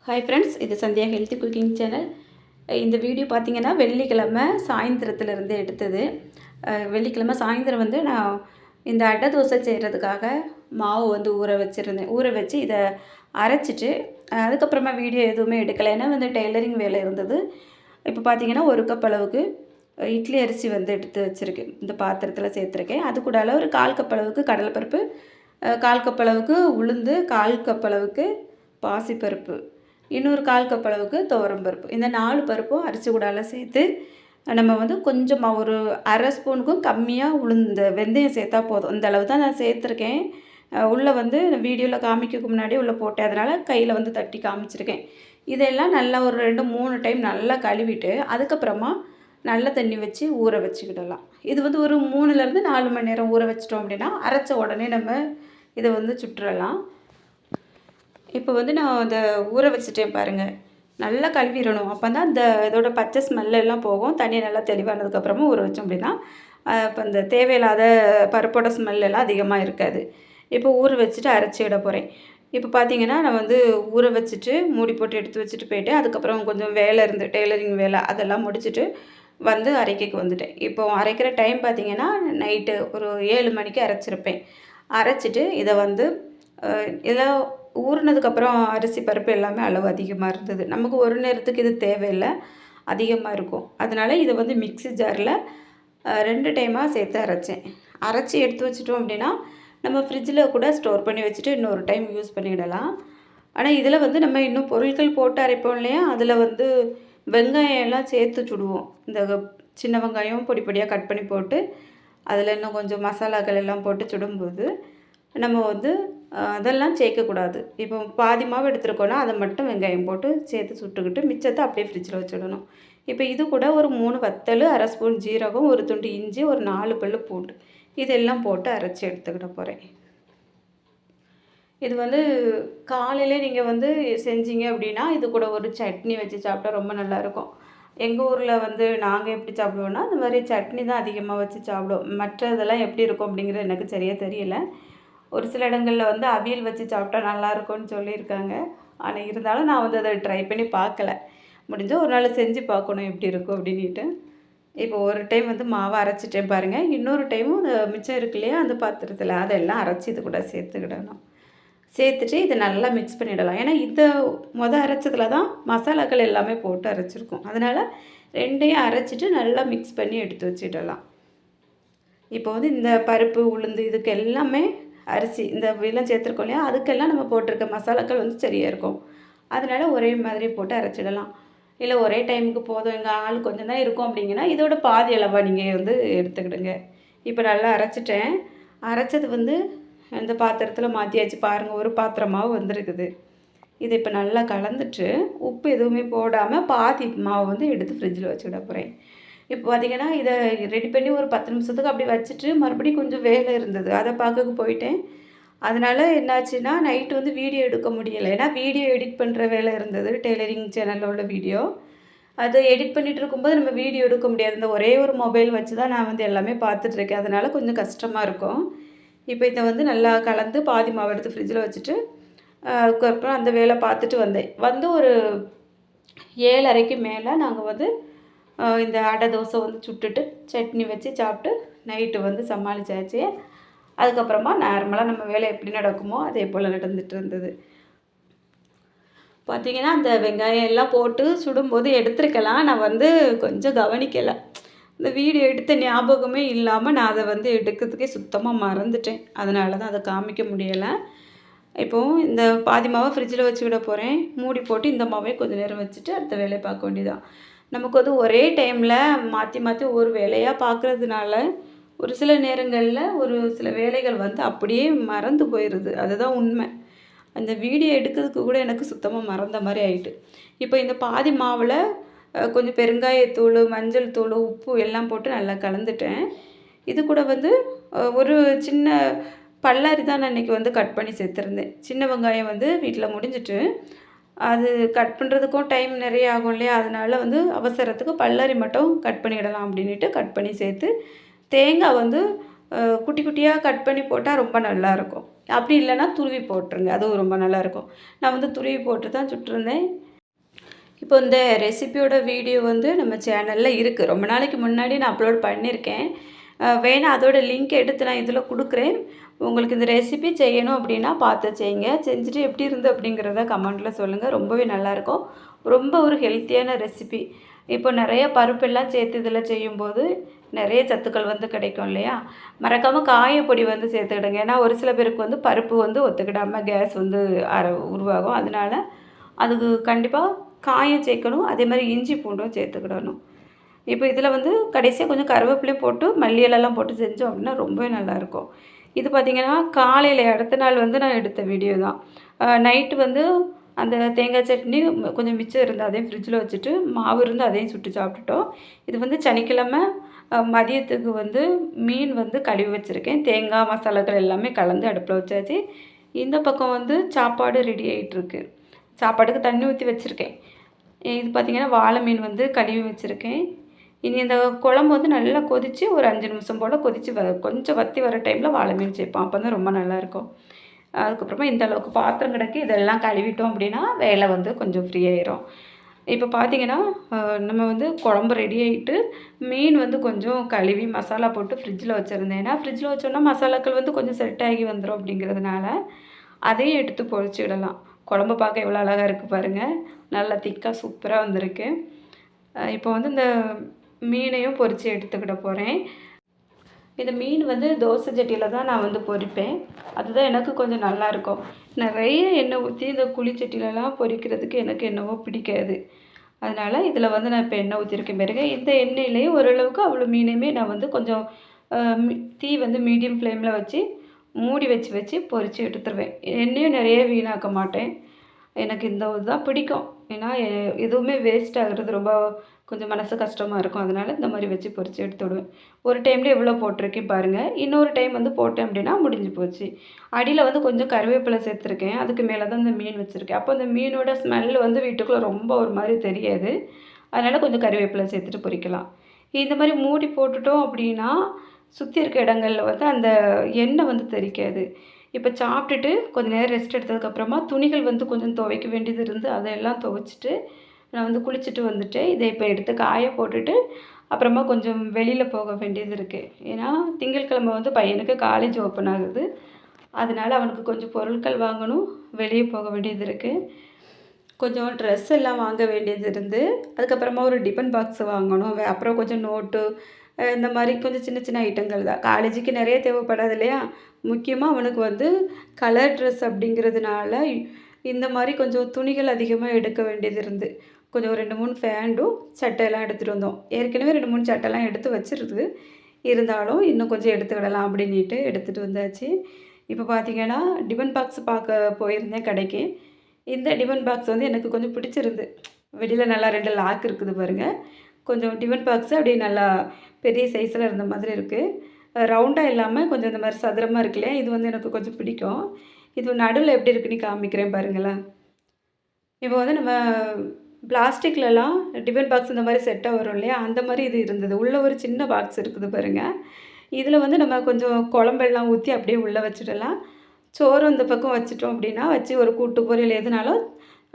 Hi friends, இது Sandhya healthy cooking channel. இந்த video பார்த்தீங்கன்னா வெள்ளிக்கிழமை சாயந்தரத்துலேருந்து எடுத்தது. வெள்ளிக்கிழமை சாயந்தரம் வந்து நான் இந்த அடை தோசை செய்கிறதுக்காக மாவு வந்து ஊற வச்சுருந்தேன். ஊற வச்சு இதை அரைச்சிட்டு அதுக்கப்புறமா வீடியோ எதுவுமே எடுக்கலை. ஏன்னா வந்து டெய்லரிங் வேலை இருந்தது. இப்போ பார்த்தீங்கன்னா 1 கப் அளவுக்கு இட்லி அரிசி வந்து எடுத்து வச்சுருக்கேன். இந்த பாத்திரத்தில் சேர்த்துருக்கேன். அது கூட ஒரு 1/4 கப் அளவுக்கு கடலைப்பருப்பு, 1/4 கப் அளவுக்கு உளுந்து, 1/4 கப் அளவுக்கு பாசிப்பருப்பு, இன்னொரு 1/4 கப் அளவுக்கு துவரம்பருப்பு. இந்த 4 பருப்பும் அரிசி கூடால சேர்த்து நம்ம வந்து கொஞ்சமாக ஒரு அரை ஸ்பூனுக்கும் கம்மியாக வெந்தயம் சேர்த்தா போதும். இந்த அளவு தான் நான் சேர்த்துருக்கேன். உள்ளே வந்து வீடியோவில் காமிக்கிறதுக்கு முன்னாடி உள்ளே போட்டேன். அதனால் கையில் வந்து தட்டி காமிச்சிருக்கேன். இதெல்லாம் நல்லா ஒரு 2, 3 டைம் நல்லா கழுவிட்டு அதுக்கப்புறமா நல்ல தண்ணி வச்சு ஊற வச்சுக்கிடலாம். இது வந்து ஒரு 3லேருந்து 4 மணி நேரம் ஊற வச்சிட்டோம் அப்படின்னா அரைச்ச உடனே நம்ம இதை வந்து சுட்டுறலாம். இப்போ வந்து நான் அதை ஊற வச்சுட்டேன் பாருங்கள். நல்லா கழுவிடணும். அப்போ தான் இந்த இதோட பச்சை ஸ்மெல்லாம் போகும். தண்ணி நல்லா தெளிவானதுக்கப்புறமா ஊற வச்சோம் அப்படின்னா இப்போ இந்த தேவையில்லாத பருப்போட ஸ்மெல்லாம் அதிகமாக இருக்காது. இப்போ ஊற வச்சுட்டு அரைச்சி விட போகிறேன். இப்போ பார்த்தீங்கன்னா நான் வந்து ஊற வச்சுட்டு மூடி போட்டு எடுத்து வச்சுட்டு போயிட்டேன். அதுக்கப்புறம் கொஞ்சம் வேலை இருந்து டெய்லரிங் வேலை அதெல்லாம் முடிச்சுட்டு வந்து அரைக்கைக்கு வந்துட்டேன். இப்போ அரைக்கிற டைம் பார்த்தீங்கன்னா நைட்டு ஒரு 7 மணிக்கு அரைச்சிருப்பேன். அரைச்சிட்டு இதை வந்து இதெல்லாம் ஊறினதுக்கப்புறம் அரிசி பருப்பு எல்லாமே அளவு அதிகமாக இருந்தது. நமக்கு ஒரு நேரத்துக்கு இது தேவையில்லை, அதிகமாக இருக்கும். அதனால் இதை வந்து மிக்ஸி ஜாரில் 2 டைமாக சேர்த்து அரைச்சேன். அரைச்சி எடுத்து வச்சிட்டோம் அப்படின்னா நம்ம ஃப்ரிட்ஜில் கூட ஸ்டோர் பண்ணி வச்சுட்டு இன்னொரு டைம் யூஸ் பண்ணிடலாம். ஆனால் இதில் வந்து நம்ம இன்னும் பொருட்கள் போட்டு அரைப்போம் இல்லையா, அதில் வந்து வெங்காயம் எல்லாம் சேர்த்து சுடுவோம். இந்த சின்ன வெங்காயம் பொடி பொடியாக கட் பண்ணி போட்டு அதில் இன்னும் கொஞ்சம் மசாலாக்கள் எல்லாம் போட்டு சுடும்போது நம்ம வந்து அதெல்லாம் சேர்க்கக்கூடாது. இப்போ பாதி மாவு எடுத்துருக்கோன்னா அதை மட்டும் வெங்காயம் போட்டு சேர்த்து சுட்டுக்கிட்டு மிச்சத்தை அப்படியே ஃப்ரிட்ஜில் வச்சுடணும். இப்போ இது கூட ஒரு 3 வத்தல், 1/2 ஸ்பூன் ஜீரகம், ஒரு துண்டு இஞ்சி, ஒரு 4 பல்லு பூண்டு இதெல்லாம் போட்டு அரைச்சி எடுத்துக்கிட போகிறேன். இது வந்து காலையிலே நீங்கள் வந்து செஞ்சீங்க அப்படின்னா இது கூட ஒரு சட்னி வச்சு சாப்பிட்டா ரொம்ப நல்லாயிருக்கும். எங்கள் ஊரில் வந்து நாங்கள் எப்படி சாப்பிடுவோன்னா இந்த மாதிரி சட்னி தான் அதிகமாக வச்சு சாப்பிடுவோம். மற்ற இதெல்லாம் எப்படி இருக்கும் அப்படிங்கிறது எனக்கு சரியாக தெரியல. ஒரு சில இடங்களில் வந்து அவியல் வச்சு சாப்பிட்டா நல்லாயிருக்கும்னு சொல்லியிருக்காங்க. ஆனால் இருந்தாலும் நான் வந்து அதை ட்ரை பண்ணி பார்க்கல. முடிஞ்சால் ஒரு நாள் செஞ்சு பார்க்கணும் எப்படி இருக்கும் அப்படின்ட்டு. இப்போ ஒரு டைம் வந்து மாவை அரைச்சிட்டேன் பாருங்கள். இன்னொரு டைமும் அந்த மிச்சம் இருக்கு இல்லையா அந்த பாத்திரத்தில் அதெல்லாம் அரைச்சி இது கூட சேர்த்துக்கிடணும். சேர்த்துட்டு இதை நல்லா மிக்ஸ் பண்ணிடலாம். ஏன்னா இதை அரைச்சதில் தான் மசாலாக்கள் எல்லாமே போட்டு அரைச்சிருக்கோம். அதனால் 2யும் அரைச்சிட்டு நல்லா மிக்ஸ் பண்ணி எடுத்து வச்சிடலாம். இப்போ வந்து இந்த பருப்பு, உளுந்து இதுக்கு எல்லாமே அரிசி இந்த இதெல்லாம் சேர்த்துருக்கோம் இல்லையா, அதுக்கெல்லாம் நம்ம போட்டிருக்க மசாலாக்கள் வந்து சரியாக இருக்கும். அதனால் ஒரே மாதிரி போட்டு அரைச்சிடலாம். இல்லை ஒரே டைமுக்கு போதும், எங்கள் ஆள் கொஞ்சம் தான் இருக்கும் அப்படிங்கன்னா இதோட பாதி அளவாக நீங்கள் வந்து எடுத்துக்கிடுங்க. இப்போ நல்லா அரைச்சிட்டேன். அரைச்சது வந்து இந்த பாத்திரத்தில் மாற்றியாச்சு பாருங்கள். ஒரு பாத்திரமாவு வந்துருக்குது. இதை இப்போ நல்லா கலந்துட்டு உப்பு எதுவுமே போடாமல் பாதி மாவு வந்து எடுத்து ஃப்ரிட்ஜில் வச்சுக்கிட போகிறேன். இப்போ பார்த்திங்கன்னா இதை ரெடி பண்ணி ஒரு 10 நிமிஷத்துக்கு அப்படி வச்சுட்டு மறுபடியும் கொஞ்சம் வேலை இருந்தது. அதை பார்க்க போயிட்டேன். அதனால் என்னாச்சுன்னா நைட்டு வந்து வீடியோ எடுக்க முடியலை. ஏன்னா வீடியோ எடிட் பண்ணுற வேலை இருந்தது. டெய்லரிங் சேனலில் உள்ள வீடியோ அதை எடிட் பண்ணிகிட்டு இருக்கும்போது நம்ம வீடியோ எடுக்க முடியாது. இந்த ஒரே ஒரு மொபைல் வச்சு தான் நான் வந்து எல்லாமே பார்த்துட்ருக்கேன். அதனால் கொஞ்சம் கஷ்டமாக இருக்கும். இப்போ இதை வந்து நல்லா கலந்து பாதி மாவு எடுத்து ஃப்ரிட்ஜில் வச்சுட்டு அதுக்கப்புறம் அந்த வேலை பார்த்துட்டு வந்தேன். வந்து ஒரு 7:30க்கு மேலே நாங்கள் வந்து இந்த அடை தோசை வந்து சுட்டுட்டு சட்னி வச்சு சாப்பிட்டு நைட்டு வந்து சமாளித்தாச்சு. அதுக்கப்புறமா நார்மலாக நம்ம வேலை எப்படி நடக்குமோ அதே போல் நடந்துகிட்டு இருந்தது. பார்த்திங்கன்னா அந்த வெங்காயம் எல்லாம் போட்டு சுடும்போது எடுத்துருக்கலாம். நான் வந்து கொஞ்சம் கவனிக்கலை. இந்த வீடியோ எடுத்த ஞாபகமே இல்லாமல் நான் அதை வந்து எடுக்கிறதுக்கே சுத்தமாக மறந்துட்டேன். அதனால தான் அதை காமிக்க முடியலை. இப்போது இந்த பாதி மாவை ஃப்ரிட்ஜில் வச்சுக்கிட போகிறேன். மூடி போட்டு இந்த மாவையும் கொஞ்சம் நேரம் வச்சுட்டு அடுத்த வேலையை பார்க்க வேண்டியதான். நமக்கு வந்து ஒரே டைமில் மாற்றி மாற்றி ஒரு வேலையாக பார்க்குறதுனால ஒரு சில நேரங்களில் ஒரு சில வேலைகள் வந்து அப்படியே மறந்து போயிடுது. அதுதான் உண்மை. அந்த வீடியோ எடுக்கிறதுக்கு கூட எனக்கு சுத்தமாக மறந்த மாதிரி ஆயிட்டு. இப்போ இந்த பாதி மாவில் கொஞ்சம் பெருங்காயத்தூள், மஞ்சள் தூள், உப்பு எல்லாம் போட்டு நல்லா கலந்துட்டேன். இது கூட வந்து ஒரு சின்ன பல்லாரி தான் நான் இன்றைக்கி வந்து கட் பண்ணி சேர்த்துருந்தேன். சின்ன வெங்காயம் வந்து வீட்டில் முடிஞ்சிட்டு அது கட் பண்ணுறதுக்கும் டைம் நிறைய ஆகும் இல்லையா, அதனால் வந்து அவசரத்துக்கு பல்லாரி மட்டும் கட் பண்ணிடலாம் அப்படின்ட்டு கட் பண்ணி சேர்த்து தேங்காய் வந்து குட்டி குட்டியாக கட் பண்ணி போட்டால் ரொம்ப நல்லாயிருக்கும். அப்படி இல்லைன்னா துருவி போட்டுருங்க, அதுவும் ரொம்ப நல்லாயிருக்கும். நான் வந்து துருவி போட்டு தான் சுட்டிருந்தேன். இப்போ இந்த ரெசிபியோட வீடியோ வந்து நம்ம சேனலில் இருக்குது. ரொம்ப நாளைக்கு முன்னாடி நான் அப்லோட் பண்ணியிருக்கேன். வேணா அதோட லிங்க் எடுத்து நான் இதில் குடுக்குறேன். உங்களுக்கு இந்த ரெசிபி செய்யணும் அப்படின்னா பார்த்து செய்யுங்க. செஞ்சுட்டு எப்படி இருந்து அப்படிங்கிறத கமெண்ட்டில் சொல்லுங்கள். ரொம்பவே நல்லாயிருக்கும். ரொம்ப ஒரு ஹெல்த்தியான ரெசிபி. இப்போ நிறைய பருப்பெல்லாம் சேர்த்து இதில் செய்யும்போது நிறைய சத்துக்கள் வந்து கிடைக்கும் இல்லையா? மறக்காமல் காயப்பொடி வந்து சேர்த்துக்கிடுங்க. ஏன்னா ஒரு சில பேருக்கு வந்து பருப்பு வந்து ஒத்துக்கிடாமல் கேஸ் வந்து உருவாகும். அதனால அதுக்கு கண்டிப்பாக காயம் சேர்க்கணும். அதே மாதிரி இஞ்சி பூண்டும் சேர்த்துக்கிடணும். இப்போ இதில் வந்து கடைசியாக கொஞ்சம் கருவேப்பிலையும் போட்டு மல்லி இலைலாம் போட்டு செஞ்சோம் அப்படின்னா ரொம்பவே நல்லாயிருக்கும். இது பார்த்திங்கன்னா காலையில் அடுத்த நாள் வந்து நான் எடுத்த வீடியோ தான். நைட்டு வந்து அந்த தேங்காய் சட்னி கொஞ்சம் மிச்சம் இருந்தால் அதையும் ஃப்ரிட்ஜில் வச்சுட்டு மாவு இருந்து அதையும் சுட்டு சாப்பிட்டுட்டோம். இது வந்து சனிக்கிழமை மதியத்துக்கு வந்து மீன் வந்து கழுவி வச்சுருக்கேன். தேங்காய் மசாலாக்கள் எல்லாமே கலந்து அடுப்பில் வச்சாச்சு. இந்த பக்கம் வந்து சாப்பாடு ரெடி ஆகிட்டுருக்கு. சாப்பாட்டுக்கு தண்ணி ஊற்றி வச்சுருக்கேன். இது பார்த்திங்கன்னா வாழை மீன் வந்து கழுவி வச்சுருக்கேன். இனி இந்த குழம்பு வந்து நல்லா கொதித்து ஒரு 5 நிமிஷம் போல் கொதித்து கொஞ்சம் வற்றி வர டைமில் வாழை மீன் சேர்ப்போம். அப்போ தான் ரொம்ப நல்லாயிருக்கும். அதுக்கப்புறமா இந்த அளவுக்கு பாத்திரம் கிடக்கு, இதெல்லாம் கழுவிட்டோம் அப்படின்னா வேலை வந்து கொஞ்சம் ஃப்ரீ ஆயிரும். இப்போ பார்த்திங்கன்னா நம்ம வந்து குழம்பு ரெடி ஆகிட்டு மீன் வந்து கொஞ்சம் கழுவி மசாலா போட்டு ஃப்ரிட்ஜில் வச்சுருந்தேன். ஏன்னா ஃப்ரிட்ஜில் வச்சோன்னா மசாலாக்கள் வந்து கொஞ்சம் செட் ஆகி வந்துடும் அப்படிங்கிறதுனால அதையும் எடுத்து பொரிச்சிடலாம். குழம்பு பார்க்க எவ்வளோ அழகாக இருக்குது பாருங்கள். நல்லா திக்காக சூப்பராக வந்திருக்கு. இப்போ வந்து இந்த மீனையும் பொரித்து எடுத்துக்கிட போகிறேன். இந்த மீன் வந்து தோசை சட்டியில் தான் நான் வந்து பொரிப்பேன். அதுதான் எனக்கு கொஞ்சம் நல்லாயிருக்கும். நிறைய எண்ணெய் ஊற்றி இந்த குழி சட்டிலலாம் பொரிக்கிறதுக்கு எனக்கு என்னவோ பிடிக்காது. அதனால் இதில் வந்து நான் இப்போ எண்ணெய் ஊற்றிருக்கேன் பாருங்க. இந்த எண்ணெயிலேயே ஓரளவுக்கு அவ்வளோ மீனையுமே நான் வந்து கொஞ்சம் தீ வந்து மீடியம் ஃப்ளேமில் வச்சு மூடி வச்சு வச்சு பொரித்து எடுத்துருவேன். எண்ணெயும் நிறைய வீணாக்க மாட்டேன். எனக்கு இந்த இதுதான் பிடிக்கும். ஏன்னா எதுவுமே வேஸ்ட் ஆகுறது ரொம்ப கொஞ்சம் மனசு கஷ்டமாக இருக்கும். அதனால் இந்த மாதிரி வச்சு பொரித்து எடுத்து விடுவேன். ஒரு டைமில் எவ்வளோ போட்டிருக்கேன் பாருங்கள். இன்னொரு டைம் வந்து போட்டேன் அப்படின்னா முடிஞ்சு போச்சு. அடியில் வந்து கொஞ்சம் கருவேப்பிலை சேர்த்துருக்கேன். அதுக்கு மேலே தான் இந்த மீன் வச்சுருக்கேன். அப்போ அந்த மீனோட ஸ்மெல் வந்து வீட்டுக்குள்ளே ரொம்ப ஒரு மாதிரி தெரியாது. அதனால் கொஞ்சம் கருவேப்பிலை சேர்த்துட்டு பொரிக்கலாம். இந்த மாதிரி மூடி போட்டுட்டோம் அப்படின்னா சுற்றி இருக்க இடங்களில் வந்து அந்த எண்ணெய் வந்து தெறிக்காது. இப்போ சாப்பிட்டுட்டு கொஞ்சம் நேரம் ரெஸ்ட் எடுத்ததுக்கப்புறமா துணிகள் வந்து கொஞ்சம் துவைக்க வேண்டியது இருந்து அதையெல்லாம் துவைச்சிட்டு நான் வந்து குளிச்சுட்டு வந்துட்டேன். இதை இப்போ எடுத்து காய போட்டுட்டு அப்புறமா கொஞ்சம் வெளியில் போக வேண்டியது இருக்குது. ஏன்னா திங்கட்கிழமை வந்து பையனுக்கு காலேஜ் ஓப்பன் ஆகுது. அதனால் அவனுக்கு கொஞ்சம் பொருட்கள் வாங்கணும், வெளியே போக வேண்டியது இருக்குது. கொஞ்சம் ட்ரெஸ் எல்லாம் வாங்க வேண்டியது இருந்து அதுக்கப்புறமா ஒரு டிஃபன் பாக்ஸ் வாங்கணும். அப்புறம் கொஞ்சம் நோட்டு இந்த மாதிரி கொஞ்சம் சின்ன சின்ன ஐட்டங்கள் தான். காலேஜுக்கு நிறைய தேவைப்படாது இல்லையா? முக்கியமாக அவனுக்கு வந்து கலர் ட்ரெஸ் அப்படிங்கிறதுனால இந்த மாதிரி கொஞ்சம் துணிகள் அதிகமாக எடுக்க வேண்டியது இருந்து கொஞ்சம் 2, 3 ஃபேண்டும் சட்டையெல்லாம் எடுத்துகிட்டு வந்தோம். ஏற்கனவே 2, 3 சட்டைலாம் எடுத்து வச்சுருது. இருந்தாலும் இன்னும் கொஞ்சம் எடுத்துக்கிடலாம் அப்படின்ட்டு எடுத்துகிட்டு வந்தாச்சு. இப்போ பார்த்திங்கன்னா டிஃபன் பாக்ஸ் பார்க்க போயிருந்தேன் கடைக்கு. இந்த டிஃபன் பாக்ஸ் வந்து எனக்கு கொஞ்சம் பிடிச்சிருந்து. வெளியில் நல்லா 2 லாக் இருக்குது பாருங்கள். கொஞ்சம் டிஃபன் பாக்ஸு அப்படியே நல்லா பெரிய சைஸில் இருந்த மாதிரி இருக்குது. ரவுண்டாக இல்லாமல் கொஞ்சம் இந்த மாதிரி சதுரமாக இருக்கு இல்லையா? இது வந்து எனக்கு கொஞ்சம் பிடிக்கும். இது நடுவில் எப்படி இருக்குன்னு காமிக்கிறேன் பாருங்களேன். இப்போ வந்து நம்ம பிளாஸ்டிக்லலாம் டிஃபன் பாக்ஸ் இந்த மாதிரி செட்டாக வரும் இல்லையா? அந்த மாதிரி இது இருந்தது. உள்ளே ஒரு சின்ன பாக்ஸ் இருக்குது பாருங்கள். இதில் வந்து நம்ம கொஞ்சம் குழம்பெல்லாம் ஊற்றி அப்படியே உள்ளே வச்சுடலாம். சோறு இந்த பக்கம் வச்சுட்டோம் அப்படின்னா வச்சு ஒரு கூட்டு பொரியல் எதுனாலும்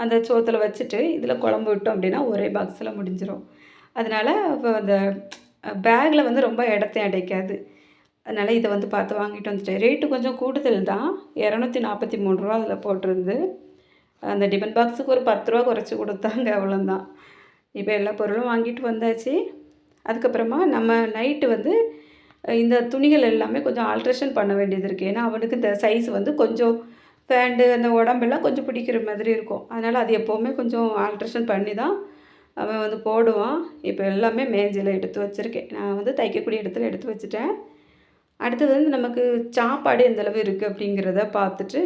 அந்த சோத்தில் வச்சுட்டு இதில் குழம்பு விட்டோம் அப்படின்னா ஒரே பாக்ஸில் முடிஞ்சிடும். அதனால் இப்போ அந்த பேக்கில் வந்து ரொம்ப இடத்தையும் அடைக்காது. அதனால் இதை வந்து பார்த்து வாங்கிட்டு வந்துட்டேன். ரேட்டு கொஞ்சம் கூடுதல் தான். ரூ. 243 அதில் போட்டிருந்து. அந்த டிஃபன் பாக்ஸுக்கு ஒரு ரூ. 10 குறைச்சி கொடுத்தாங்க, அவ்வளோதான். இப்போ எல்லா பொருளும் வாங்கிட்டு வந்தாச்சு. அதுக்கப்புறமா நம்ம நைட்டு வந்து இந்த துணிகள் எல்லாமே கொஞ்சம் ஆல்ட்ரேஷன் பண்ண வேண்டியது இருக்குது. ஏன்னா அவனுக்கு இந்த சைஸ் வந்து கொஞ்சம் பேண்ட்டு அந்த உடம்பெல்லாம் கொஞ்சம் பிடிக்கிற மாதிரி இருக்கும். அதனால் அது எப்போவுமே கொஞ்சம் ஆல்ட்ரேஷன் பண்ணி தான் அவன் வந்து போடுவான். இப்போ எல்லாமே மேஜையில் எடுத்து வச்சுருக்கேன். நான் வந்து தைக்கக்கூடிய இடத்துல எடுத்து வச்சுட்டேன். அடுத்தது வந்து நமக்கு சாப்பாடு எந்தளவு இருக்குது அப்படிங்கிறத பார்த்துட்டு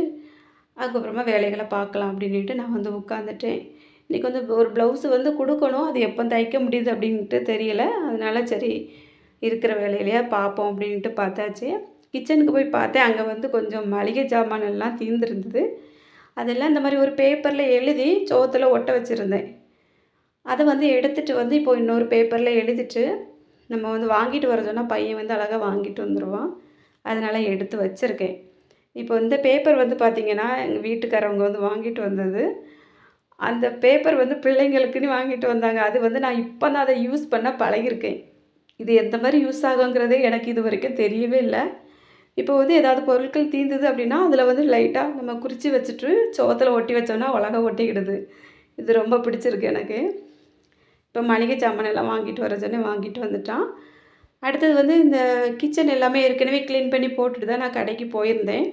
அதுக்கப்புறமா வேலைகளை பார்க்கலாம் அப்படின்ட்டு நான் வந்து உட்காந்துட்டேன். இன்றைக்கி வந்து ஒரு ப்ளவுஸு வந்து கொடுக்கணும். அது எப்போ தைக்க முடியுது அப்படின்ட்டு தெரியல. அதனால் சரி இருக்கிற வேலையிலையே பார்ப்போம் அப்படின்ட்டு பார்த்தாச்சு. கிச்சனுக்கு போய் பார்த்தேன். அங்கே வந்து கொஞ்சம் மளிகை சாமான் எல்லாம் தீர்ந்துருந்தது. அதெல்லாம் இந்த மாதிரி ஒரு பேப்பரில் எழுதி சோத்தில் ஒட்ட வச்சுருந்தேன். அதை வந்து எடுத்துகிட்டு வந்து இப்போ இன்னொரு பேப்பரில் எழுதிட்டு நம்ம வந்து வாங்கிட்டு வர சொன்னால் பையன் வந்து அழகாக வாங்கிட்டு வந்துடுவான். அதனால் எடுத்து வச்சுருக்கேன். இப்போ இந்த பேப்பர் வந்து பார்த்தீங்கன்னா, எங்க வீட்டுக்காரவங்க வந்து வாங்கிட்டு வந்தது. அந்த பேப்பர் வந்து பிள்ளைங்களுக்குன்னு வாங்கிட்டு வந்தாங்க. அது வந்து நான் இப்ப தான் அத யூஸ் பண்ண பழகியிருக்கேன். இது எந்த மாரி யூஸ் ஆகுங்கிறதே எனக்கு இதுவரைக்கும் தெரியவே இல்ல. இப்போ வந்து ஏதாவது பொருட்கள் தீர்ந்தது அப்படின்னா, அதில வந்து லைட்டா நம்ம குறிச்சு வச்சுட்டு, சுவத்துல ஒட்டி வச்சோம்னா அழகா ஒட்டிக்கிடுது. இது ரொம்ப பிடிச்சிருக்கு எனக்கு. இப்போ மளிகை சாமான் எல்லாம் வாங்கிட்டு வர சொன்னேன், வாங்கிட்டு வந்துட்டான். அடுத்தது வந்து இந்த கிச்சன் எல்லாமே ஏற்கனவே கிளீன் பண்ணி போட்டுட்டு தான் நான் கடைக்கு போயிருந்தேன்.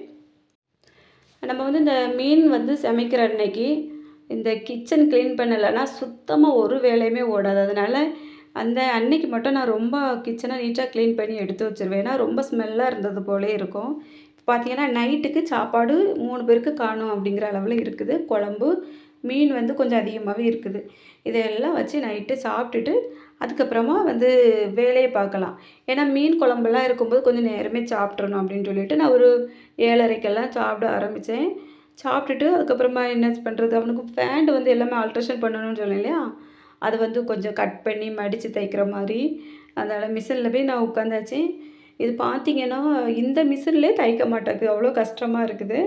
நம்ம வந்து இந்த மீன் வந்து சமைக்கிற அன்னைக்கு, இந்த கிச்சன் கிளீன் பண்ணலைன்னா சுத்தமா ஒரு வேலையுமே ஓடாது. அதனால அந்த அன்னைக்கு மட்டும் நான் ரொம்ப கிச்சனை நீட்டா கிளீன் பண்ணி எடுத்து வச்சுருவேன். ஏன்னா ரொம்ப ஸ்மெல்லா இருந்தது போலயே இருக்கும். இப்போ பார்த்தீங்கன்னா, நைட்டுக்கு சாப்பாடு 3 பேருக்கு காணும் அப்படிங்கிற அளவுல இருக்குது. குழம்பு, மீன் வந்து கொஞ்சம் அதிகமாவே இருக்குது. இதையெல்லாம் வச்சு நைட்டு சாப்பிட்டுட்டு, அதுக்கப்புறமா வந்து வேலைய பார்க்கலாம். ஏன்னா மீன் குழம்பெல்லாம் இருக்கும்போது கொஞ்சம் நேரமே சாப்பிட்றணும் அப்படின்னு சொல்லிட்டு, நான் ஒரு 7:30க்கெல்லாம் சாப்பிட ஆரம்பிச்சேன். சாப்பிட்டுட்டு அதுக்கப்புறமா என்ன பண்ணுறது, அவனுக்கு பேண்ட் வந்து எல்லாமே ஆல்ட்ரேஷன் பண்ணணும்னு சொன்னேன் இல்லையா? அது வந்து கொஞ்சம் கட் பண்ணி மடித்து தைக்கிற மாரி, அதனால் மிஷினில் போய் நான் உட்காந்தாச்சு. இது பார்த்தீங்கன்னா, இந்த மிஷின்லேயே தைக்க மாட்டேங்குது. அவ்வளோ கஷ்டமா இருக்குது.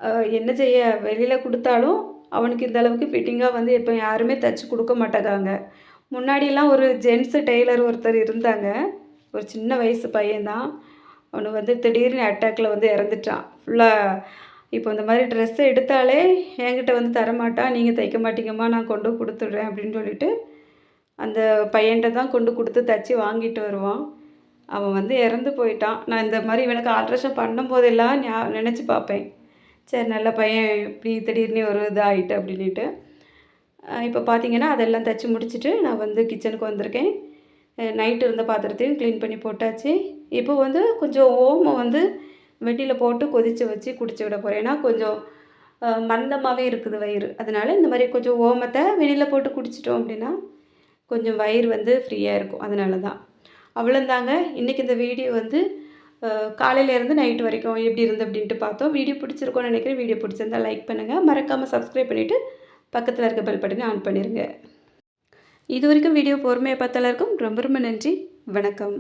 அ என்ன செய்ய வெளியில குடுத்தாலும், அவனுக்கு இந்த அளவுக்கு ஃபிட்டிங்கா வந்து இப்ப யாருமே தச்சு குடுக்க மாட்டேங்காங்க. முன்னாடிலாம் ஒரு ஜென்ஸு டெய்லர் ஒருத்தர் இருந்தாங்க. ஒரு சின்ன வயசு பையன் தான். அவனு வந்து திடீர்னு அட்டாக்ல வந்து இறந்துட்டான். ஃபுல்லா இப்போ இந்த மாரி ட்ரெஸ் எடுத்தாலே என்கிட்ட வந்து தரமாட்டான். "நீங்க தைக்க மாட்டீங்கம்மா, நான் கொண்டு குடுத்துடுறேன்" அப்படின்னு சொல்லிட்டு, அந்த பையன்ட்ட தான் கொண்டு குடுத்து தச்சு வாங்கிட்டு வருவான். அவன் வந்து இறந்து போயிட்டான். நான் இந்த மாரி இவனுக்கு ஆல்ட்ரேஷன் பண்ணும்போதெல்லாம் நெனச்சு பார்ப்பேன். சரி நல்ல பையன் இப்படி திடீர்னு ஒரு இதாயிட்டு அப்படின்ட்டு. இப்போ பார்த்தீங்கன்னா, அதெல்லாம் தச்சு முடிச்சுட்டு நான் வந்து கிச்சனுக்கு வந்திருக்கேன். நைட் இருந்த பாத்திரத்தையும் க்ளீன் பண்ணி போட்டாச்சு. இப்போ வந்து கொஞ்சம் ஓமம் வந்து வெந்நீல போட்டு கொதிச்சு வச்சு குடிச்சு விட போறேன். ஏன்னா கொஞ்சம் மந்தமாவே இருக்குது வயிறு. அதனால இந்த மாரி கொஞ்சம் ஓமத்த வெந்நீல போட்டு குடிச்சிட்டோம் அப்படின்னா, கொஞ்சம் வயிறு வந்து ஃப்ரீயா இருக்கும். அதனால தான். அவ்வளோதாங்க. இன்றைக்கி இந்த வீடியோ வந்து காலையிலேருந்து நைட் வரைக்கும் எப்படி இருந்து அப்படின்ட்டு பார்த்தோம். வீடியோ பிடிச்சிருக்கும்னு நினைக்கிறேன். வீடியோ பிடிச்சிருந்தா லைக் பண்ணுங்கள். மறக்காமல் சப்ஸ்கிரைப் பண்ணிவிட்டு பக்கத்தில் இருக்க பெல் பட்டனை ஆன் பண்ணிடுங்க. இதுவரைக்கும் வீடியோ பொறுமையாக பார்த்த எல்லாருக்கும் ரொம்ப ரொம்ப நன்றி. வணக்கம்.